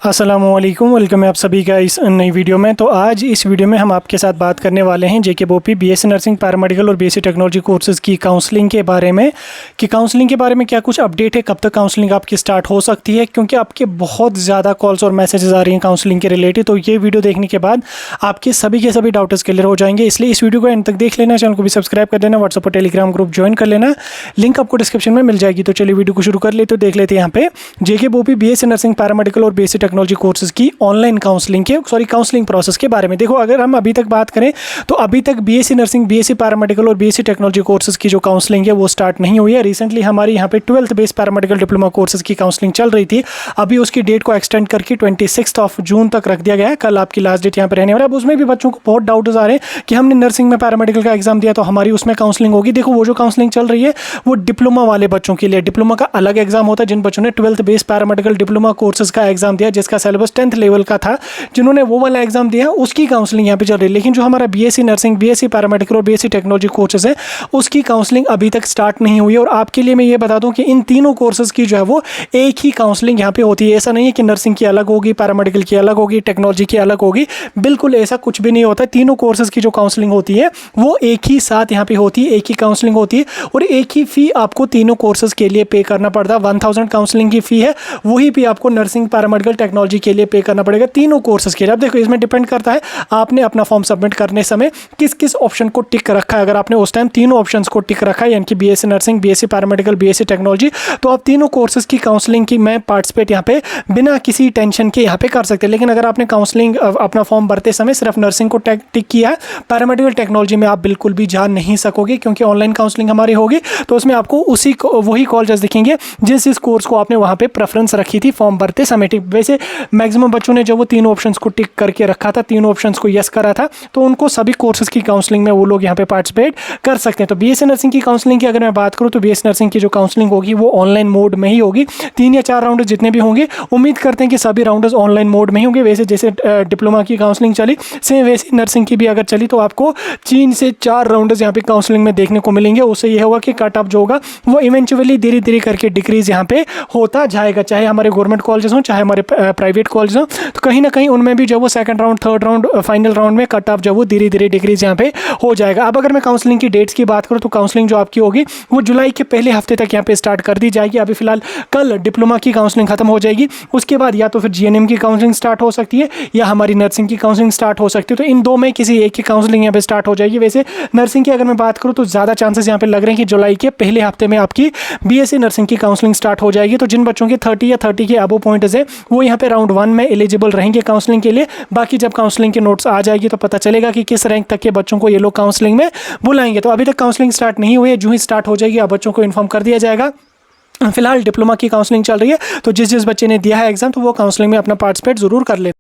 अस्सलामुअलैकुम, वेलकम है आप सभी का इस नई वीडियो में। तो आज इस वीडियो में हम आपके साथ बात करने वाले हैं JKBOP बीएससी नर्सिंग पैरामेडिकल और बीएससी टेक्नोलॉजी कोर्सेज़ की काउंसलिंग के बारे में कि काउंसलिंग के बारे में क्या कुछ अपडेट है, कब तक काउंसलिंग आपकी स्टार्ट हो सकती है, क्योंकि आपके बहुत ज़्यादा कॉल्स और मैसेजेस आ रही हैं काउंसलिंग के रिलेटेड। तो ये वीडियो देखने के बाद आपके सभी के सभी डाउट्स क्लियर हो जाएंगे, इसलिए इस वीडियो को एंड तक देख लेना, चैनल को भी सब्सक्राइब कर देना, व्हाट्सएप और टेलीग्राम ग्रुप ज्वाइन कर लेना, लिंक आपको डिस्क्रिप्शन में मिल जाएगी। तो चलिए वीडियो को शुरू कर लेते तो देख लेते हैं यहाँ पे JKBOP बीएससी नर्सिंग पैरामेडिकल और बीएससी टेक्नोलॉजी कोर्सेज की ऑनलाइन काउंसलिंग प्रोसेस के बारे में। देखो, अगर हम अभी तक बात करें तो अभी तक बीएससी नर्सिंग, बीएससी पैरामेडिकल और बीएससी टेक्नोलॉजी कोर्सेज की जो काउंसलिंग है वो स्टार्ट नहीं हुई है। रिसेंटली हमारी यहाँ पे 12th base paramedical diploma courses की काउंसलिंग चल रही थी, अभी उसकी डेट को एक्सटेंड करके 26 जून तक रख दिया गया है। कल आपकी लास्ट डेट यहाँ पे रहने वाला है। अब उसमें भी बच्चों को बहुत डाउट्स आ रहे हैं कि हमने नर्सिंग में पैरामेडिकल का एग्जाम दिया तो हमारी उसमें काउंसलिंग होगी। देखो, वो जो काउंसलिंग चल रही है वो डिप्लोमा वाले बच्चों के लिए, डिप्लोमा का अलग एग्जाम होता है। जिन बच्चों ने 12th base paramedical diploma courses का एग्जाम दिया, जिसका सिलेबस 10th लेवल का था, जिन्होंने वो वाला एग्जाम दिया उसकी काउंसलिंग यहाँ पे चल रही है। लेकिन जो हमारा बीएससी नर्सिंग, बीएससी पैरामेडिकल और बीएससी टेक्नोलॉजी कोर्सेज है उसकी काउंसलिंग अभी तक स्टार्ट नहीं हुई है। और आपके लिए मैं ये बता दूं कि इन तीनों कोर्सेज की जो है वो एक ही काउंसलिंग यहाँ पे होती है। ऐसा नहीं है कि नर्सिंग की अलग होगी, पैरामेडिकल की अलग होगी, टेक्नोलॉजी की अलग होगी, बिल्कुल ऐसा कुछ भी नहीं होता। तीनों कोर्सेज की जो काउंसलिंग होती है वो एक ही साथ यहाँ पे होती है, एक ही काउंसलिंग होती है और एक ही फी आपको तीनों कोर्सेज के लिए पे करना पड़ता है। 1000 काउंसलिंग की फी है, वही भी आपको नर्सिंग, पैरामेडिकल, टेक्नोलॉजी के लिए पे करना पड़ेगा तीनों कोर्सेज के लिए। अब देखो, इसमें डिपेंड करता है आपने अपना फॉर्म सबमिट करने समय किस किस ऑप्शन को टिक रखा है। अगर आपने उस टाइम तीनों ऑप्शंस को टिक रखा है, यानी कि BSc nursing, BSc paramedical, BSc technology, तो आप तीनों कोर्सेज की काउंसलिंग की मैं पार्टिसिपेट यहाँ पे बिना किसी टेंशन के यहाँ पे कर सकते हैं। लेकिन अगर आपने काउंसलिंग अपना फॉर्म भरते समय सिर्फ नर्सिंग को टिक किया है, पैरामेडिकल, टेक्नोलॉजी में आप बिल्कुल भी जा नहीं सकोगे, क्योंकि ऑनलाइन काउंसलिंग हमारी होगी तो उसमें आपको वही कॉलेजेस दिखेंगे जिस कोर्स को आपने वहाँ पे प्रेफरेंस रखी थी फॉर्म भरते समय। ठीक, वैसे मैक्सिमम बच्चों ने जब वो तीनों ऑप्शंस को टिक करके रखा था, तीनों ऑप्शंस को यस करा था, तो उनको सभी कोर्सेज की काउंसलिंग में वो लोग यहाँ पे पार्टिसिपेट कर सकते हैं। तो बीएससी नर्सिंग की काउंसलिंग की अगर मैं बात करूँ तो बीएससी नर्सिंग की जो काउंसलिंग होगी वो ऑनलाइन मोड में ही होगी। 3 या 4 राउंड जितने भी होंगे, उम्मीद करते हैं कि सभी राउंडर्स ऑनलाइन मोड में ही होंगे। वैसे जैसे डिप्लोमा की काउंसलिंग चली, सेम वैसे नर्सिंग की भी अगर चली तो आपको 3 से 4 राउंडर्स यहाँ पे काउंसलिंग में देखने को मिलेंगे। उससे ये होगा कि कट ऑफ जो होगा वो इवेंचुअली धीरे धीरे करके डिक्रीज यहाँ पे होता जाएगा, चाहे हमारे गवर्नमेंट कॉलेजेस हों, चाहे हमारे प्राइवेट कॉलेज हों। तो कहीं ना कहीं उनमें भी जब वो second round, third round, final round में कट ऑफ जब वो धीरे धीरे डिक्रीज यहाँ पे हो जाएगा। अब अगर मैं काउंसलिंग की डेट्स की बात करूँ तो काउंसलिंग जो आपकी होगी वो जुलाई के पहले हफ्ते तक यहाँ पे स्टार्ट कर दी जाएगी। अभी फिलहाल कल डिप्लोमा की काउंसलिंग खत्म हो जाएगी, उसके बाद या तो फिर GNM की काउंसलिंग स्टार्ट हो सकती है या हमारी नर्सिंग की काउंसलिंग स्टार्ट हो सकती है। तो इन दो में किसी एक की काउंसलिंग यहाँ पे स्टार्ट हो जाएगी। वैसे नर्सिंग की अगर मैं बात करूँ तो ज़्यादा चांसेस यहाँ पे लग रहे हैं कि जुलाई के पहले हफ्ते में आपकी बीएससी नर्सिंग की काउंसलिंग स्टार्ट हो जाएगी। तो जिन बच्चों के 30 या 30 के अबव पॉइंट्स है वो यहाँ पे राउंड 1 में एलिजिबल रहेंगे काउंसलिंग के लिए। बाकी जब काउंसलिंग के नोट्स आ जाएगी तो पता चलेगा कि किस रैंक तक के बच्चों को ये लोग काउंसलिंग में बुलाएंगे। तो अभी तक काउंसलिंग स्टार्ट नहीं हुई है, जो ही स्टार्ट हो जाएगी आप बच्चों को इन्फॉर्म कर दिया जाएगा। फिलहाल डिप्लोमा की काउंसलिंग चल रही है, तो जिस बच्चे ने दिया है एग्जाम तो वो काउंसलिंग में अपना पार्टिसिपेट जरूर कर ले।